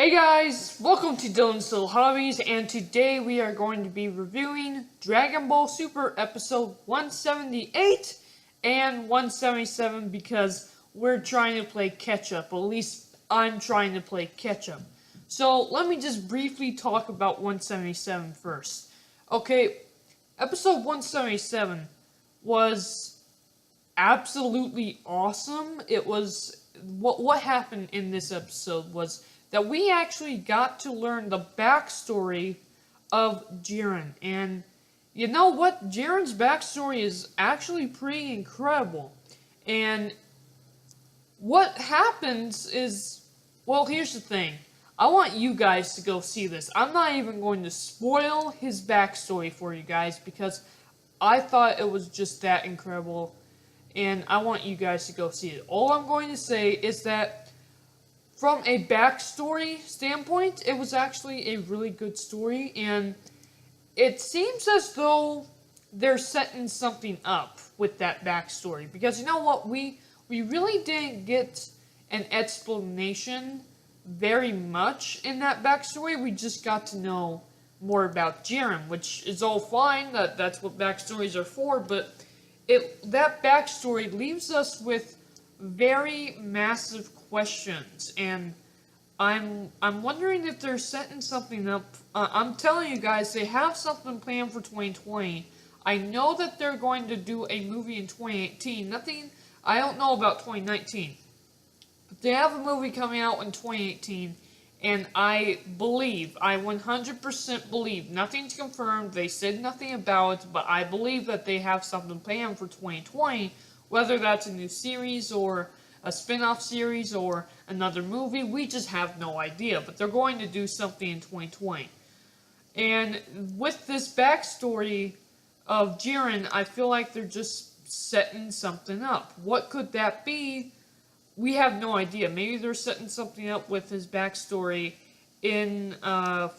Hey guys, welcome to Dylan's Little Hobbies, and today we are going to be reviewing Dragon Ball Super episode 178 and 177 because we're trying to play catch up. At least I'm trying to play catch up. So let me just briefly talk about 177 first. Okay, episode 177 was absolutely awesome. It was what happened in this episode was that we actually got to learn the backstory of Jiren. And you know what? Jiren's backstory is actually pretty incredible. And what happens is, well, here's the thing. I want you guys to go see this. I'm not even going to spoil his backstory for you guys because I thought it was just that incredible. And I want you guys to go see it. All I'm going to say is that from a backstory standpoint, it was actually a really good story, and it seems as though they're setting something up with that backstory. Because you know what, we really didn't get an explanation very much in that backstory. We just got to know more about Jiren, which is all fine. That's what backstories are for, but that backstory leaves us with very massive questions, and I'm wondering if they're setting something up. I'm telling you guys, they have something planned for 2020. I know that they're going to do a movie in 2018. I don't know about 2019. But they have a movie coming out in 2018, and I 100% believe, nothing's confirmed, they said nothing about it, but I believe that they have something planned for 2020, whether that's a new series or a spin-off series or another movie, we just have no idea, but they're going to do something in 2020. And with this backstory of Jiren, I feel like they're just setting something up. What could that be? We have no idea. Maybe they're setting something up with his backstory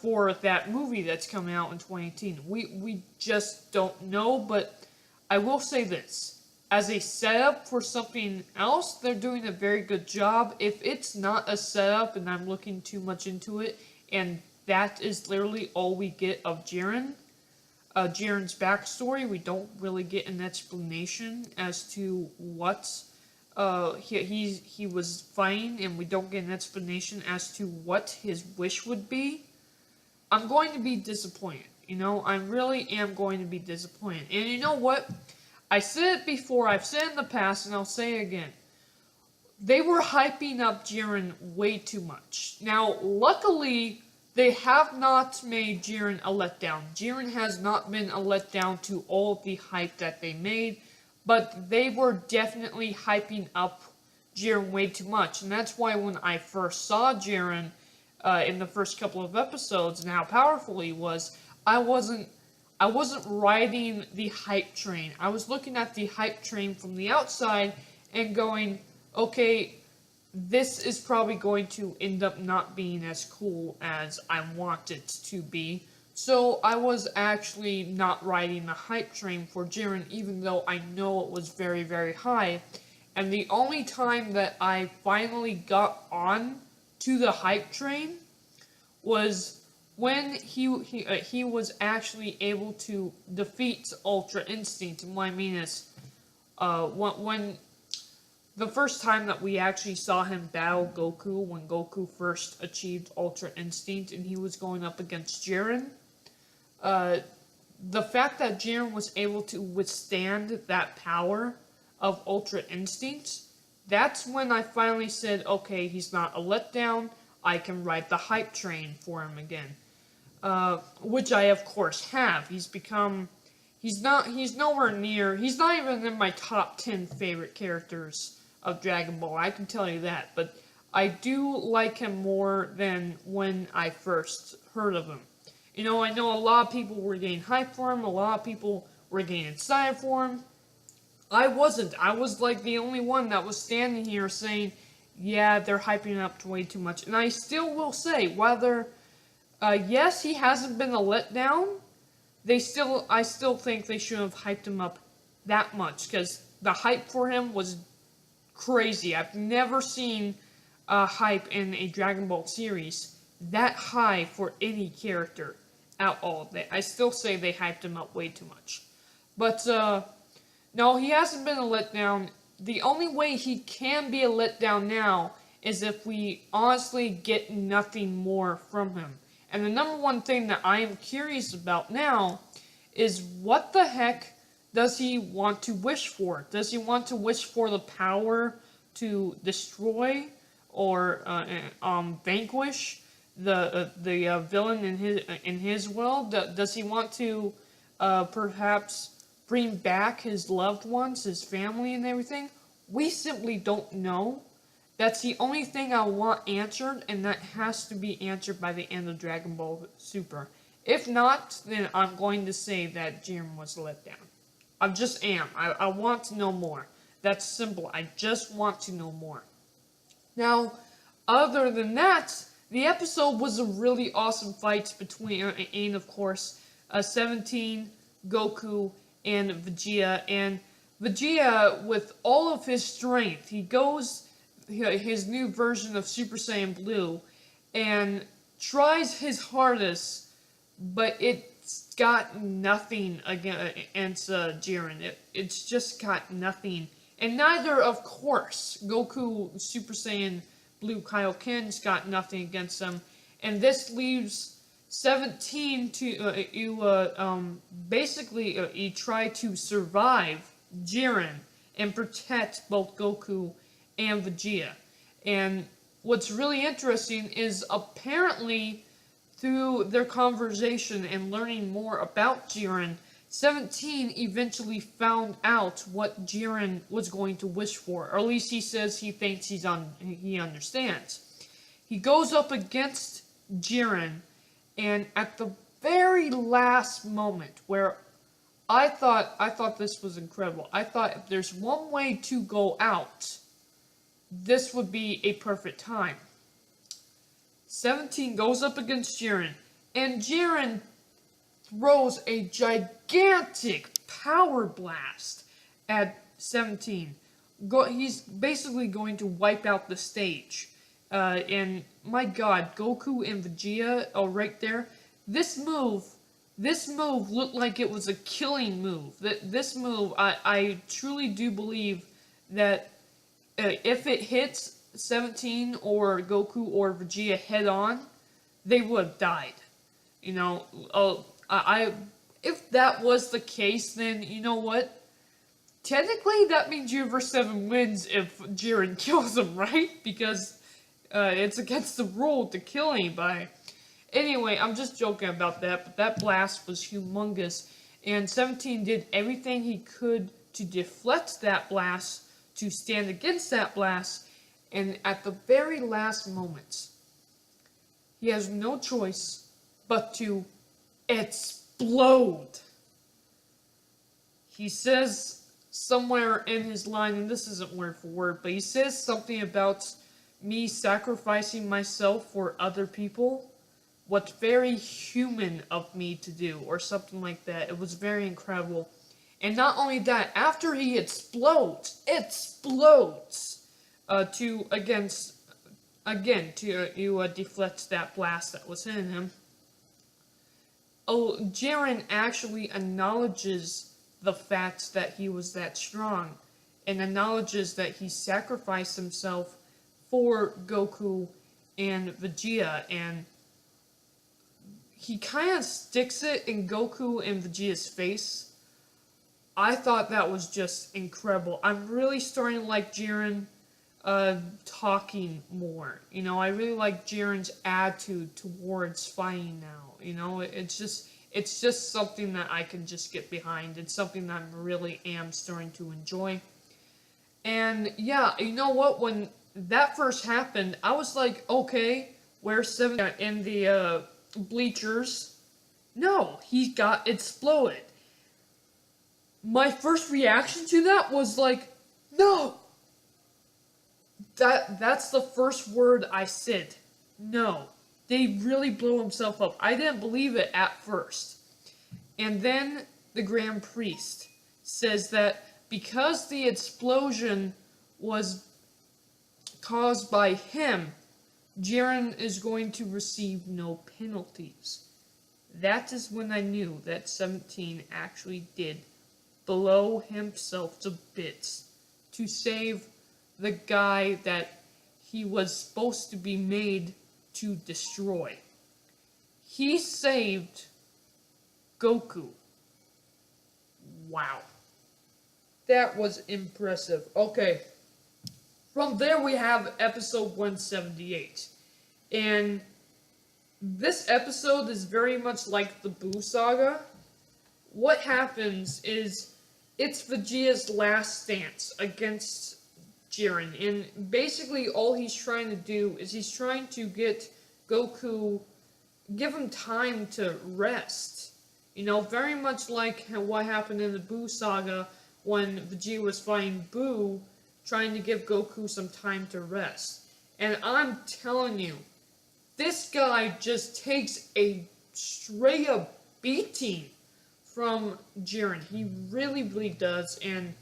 for that movie that's coming out in 2018. We just don't know, but I will say this. As a setup for something else, they're doing a very good job. If it's not a setup and I'm looking too much into it, and that is literally all we get of Jiren's backstory, we don't really get an explanation as to what he was fighting, and we don't get an explanation as to what his wish would be. I'm going to be disappointed. I really am going to be disappointed. And you know what? I said it before, I've said it in the past, and I'll say it again. They were hyping up Jiren way too much. Now, luckily, they have not made Jiren a letdown. Jiren has not been a letdown to all of the hype that they made, but they were definitely hyping up Jiren way too much. And that's why when I first saw Jiren in the first couple of episodes and how powerful he was, I wasn't riding the hype train. I was looking at the hype train from the outside and going, okay, this is probably going to end up not being as cool as I want it to be. So I was actually not riding the hype train for Jiren, even though I know it was very, very high. And the only time that I finally got on to the hype train was when he was actually able to defeat Ultra Instinct. And what I mean is, when the first time that we actually saw him battle Goku, when Goku first achieved Ultra Instinct and he was going up against Jiren, the fact that Jiren was able to withstand that power of Ultra Instinct, that's when I finally said, okay, he's not a letdown, I can ride the hype train for him again. Which I of course have. He's not even in my top 10 favorite characters of Dragon Ball, I can tell you that, but I do like him more than when I first heard of him. I know a lot of people were getting hyped for him, a lot of people were getting excited for him. I wasn't. I was like the only one that was standing here saying, yeah, they're hyping up way too much. And I still will say, whether yes, he hasn't been a letdown, I still think they should have hyped him up that much, because the hype for him was crazy. I've never seen hype in a Dragon Ball series that high for any character at all. I still say they hyped him up way too much. But, no, he hasn't been a letdown. The only way he can be a letdown now is if we honestly get nothing more from him. And the number one thing that I am curious about now is what the heck does he want to wish for? Does he want to wish for the power to destroy or vanquish the villain in his world? Does he want to perhaps bring back his loved ones, his family, and everything? We simply don't know. That's the only thing I want answered, and that has to be answered by the end of Dragon Ball Super. If not, then I'm going to say that Jiren was let down. I just am. I want to know more. That's simple. I just want to know more. Now, other than that, the episode was a really awesome fight between, of course, 17, Goku, and Vegeta. And Vegeta, with all of his strength, he goes his new version of Super Saiyan Blue and tries his hardest, but it's got nothing against Jiren. It's just got nothing. And neither, of course, Goku Super Saiyan Blue Kaioken's got nothing against them. And this leaves 17 to basically try to survive Jiren and protect both Goku and Vegeta. And what's really interesting is apparently through their conversation and learning more about Jiren, 17 eventually found out what Jiren was going to wish for, or at least he says he thinks he understands. He goes up against Jiren, and at the very last moment, where I thought this was incredible. I thought if there's one way to go out, this would be a perfect time. 17 goes up against Jiren, and Jiren throws a gigantic power blast at 17. He's basically going to wipe out the stage. And my god, Goku and Vegeta are right there. This move looked like it was a killing move. This move, I truly do believe that if it hits 17 or Goku or Vegeta head on, they would have died. You know, if that was the case, then you know what? Technically, that means Universe 7 wins if Jiren kills him, right? Because it's against the rule to kill anybody. Anyway, I'm just joking about that, but that blast was humongous, and 17 did everything he could to deflect that blast, to stand against that blast, and at the very last moment, he has no choice but to explode. He says somewhere in his line, and this isn't word for word, but he says something about me sacrificing myself for other people. What's very human of me to do, or something like that. It was very incredible. And not only that, after he explodes, to deflect that blast that was in him. Oh, Jiren actually acknowledges the fact that he was that strong, and acknowledges that he sacrificed himself for Goku and Vegeta, and he kind of sticks it in Goku and Vegeta's face. I thought that was just incredible. I'm really starting to like Jiren talking more. You know, I really like Jiren's attitude towards fighting now. You know, it's just something that I can just get behind. It's something that I really am starting to enjoy. And yeah, you know what? When that first happened, I was like, okay, where's 7 in the bleachers? No, he got exploded. My first reaction to that was like, no. That's the first word I said. No. They really blew himself up. I didn't believe it at first. And then the Grand Priest says that because the explosion was caused by him, Jiren is going to receive no penalties. That is when I knew that 17 actually did blow himself to bits to save the guy that he was supposed to be made to destroy. He saved Goku. Wow. That was impressive. Okay. From there we have episode 178. And this episode is very much like the Buu saga. What happens is it's Vegeta's last stance against Jiren. And basically all he's trying to do is he's trying to get Goku, give him time to rest. You know, very much like what happened in the Buu saga when Vegeta was fighting Buu, trying to give Goku some time to rest. And I'm telling you, this guy just takes a straight up beating from Jiren. He really, really does. And,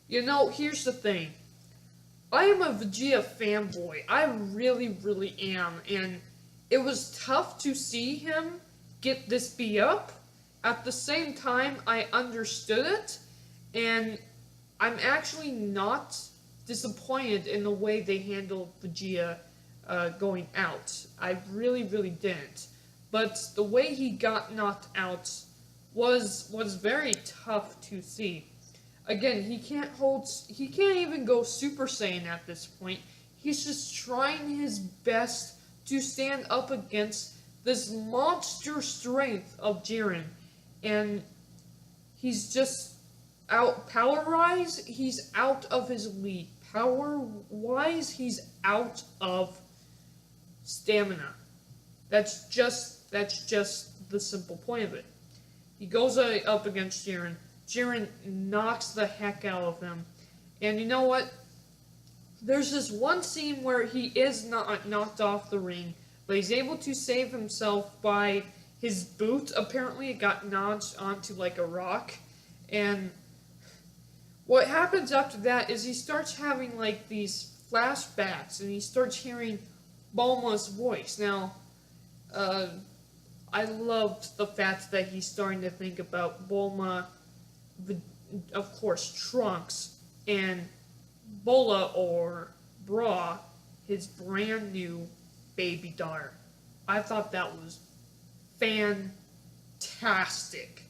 you know, here's the thing. I am a Vegeta fanboy. I really, really am. And it was tough to see him get this beat up. At the same time, I understood it. And I'm actually not disappointed in the way they handled Vegeta going out. I really, really didn't. But the way he got knocked out was very tough to see. Again, he can't even go Super Saiyan at this point. He's just trying his best to stand up against this monster strength of Jiren. And he's just out, power-wise, he's out of his league. Power-wise, he's out of stamina. That's just the simple point of it. He goes up against Jiren. Jiren knocks the heck out of him. And you know what? There's this one scene where he is not knocked off the ring, but he's able to save himself by his boot. Apparently it got notched onto like a rock. And what happens after that is he starts having like these flashbacks and he starts hearing Bulma's voice. Now, I loved the fact that he's starting to think about Bulma, of course, Trunks, and Bola or Bra, his brand new baby daughter. I thought that was fantastic.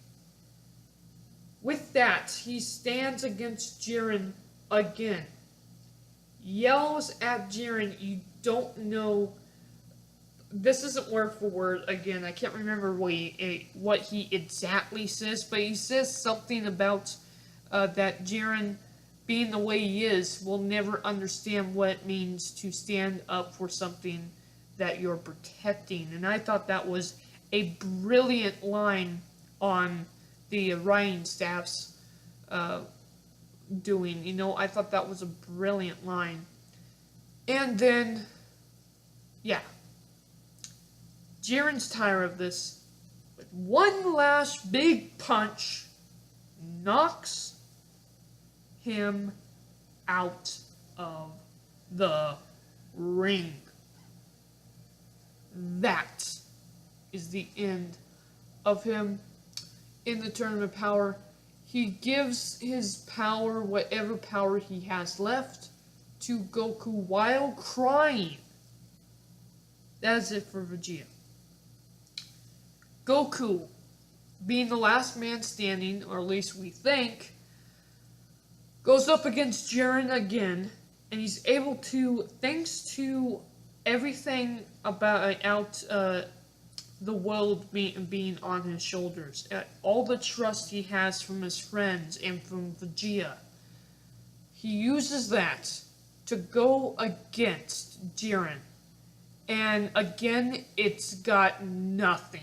With that, he stands against Jiren again. Yells at Jiren, you don't know. This isn't word for word again. I can't remember what he exactly says, but he says something about that Jiren, being the way he is, will never understand what it means to stand up for something that you're protecting. And I thought that was a brilliant line on the writing staff's doing. You know, I thought that was a brilliant line. And then, yeah. Jiren's tired of this. With one last big punch, knocks him out of the ring. That is the end of him in the Tournament of Power. He gives his power, whatever power he has left, to Goku while crying. That is it for Vegeta. Goku, being the last man standing, or at least we think, goes up against Jiren again, and he's able to, thanks to everything about the world being on his shoulders, all the trust he has from his friends and from Vegeta, he uses that to go against Jiren. And again, it's got nothing.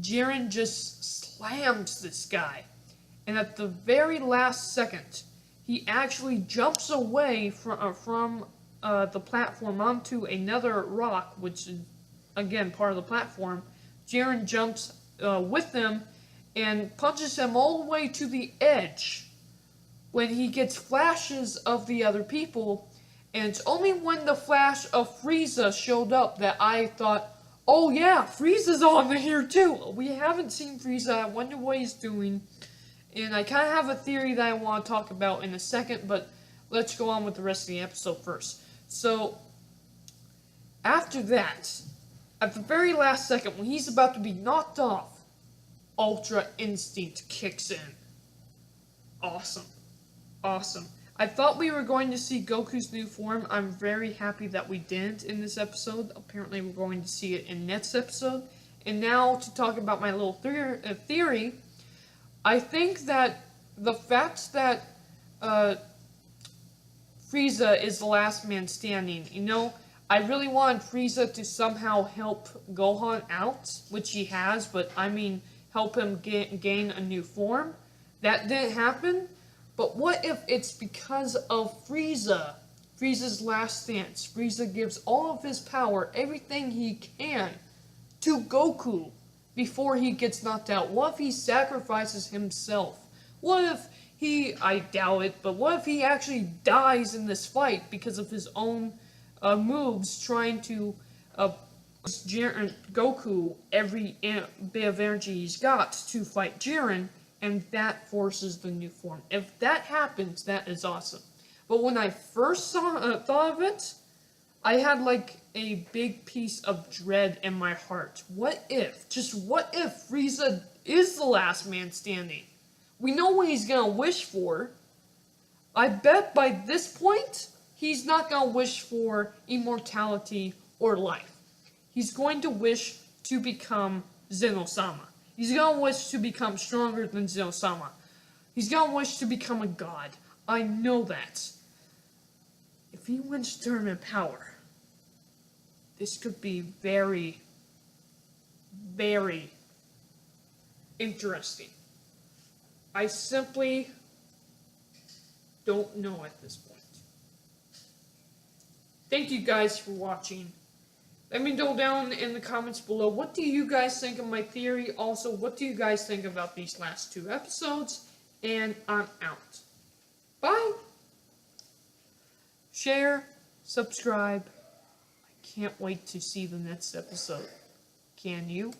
Jiren just slams this guy. And at the very last second, he actually jumps away from the platform onto another rock, which is, again, part of the platform. Jiren jumps with him and punches him all the way to the edge when he gets flashes of the other people. And it's only when the flash of Frieza showed up that I thought, oh yeah, Frieza's on here too. We haven't seen Frieza. I wonder what he's doing. And I kind of have a theory that I want to talk about in a second, but let's go on with the rest of the episode first. So, after that, at the very last second, when he's about to be knocked off, Ultra Instinct kicks in. Awesome. Awesome. I thought we were going to see Goku's new form. I'm very happy that we didn't in this episode. Apparently we're going to see it in next episode. And now to talk about my little theory, I think that the fact that Frieza is the last man standing, I really wanted Frieza to somehow help Gohan out, which he has, but I mean help him gain a new form. That didn't happen. But what if it's because of Frieza? Frieza's last stance. Frieza gives all of his power, everything he can, to Goku before he gets knocked out. What if he sacrifices himself? What if I doubt it, but what if he actually dies in this fight because of his own moves trying to Goku every bit of energy he's got to fight Jiren, and that forces the new form. If that happens, that is awesome. But when I first thought of it, I had like a big piece of dread in my heart. What if Frieza is the last man standing? We know what he's gonna wish for. I bet by this point, he's not gonna wish for immortality or life. He's going to wish to become Zeno-sama. He's gonna wish to become stronger than Zeno-sama. He's gonna wish to become a god. I know that. If he wins tournament power, this could be very, very interesting. I simply don't know at this point. Thank you guys for watching. Let me know down in the comments below, what do you guys think of my theory? Also, what do you guys think about these last 2 episodes? And I'm out. Bye! Share, subscribe. I can't wait to see the next episode. Can you?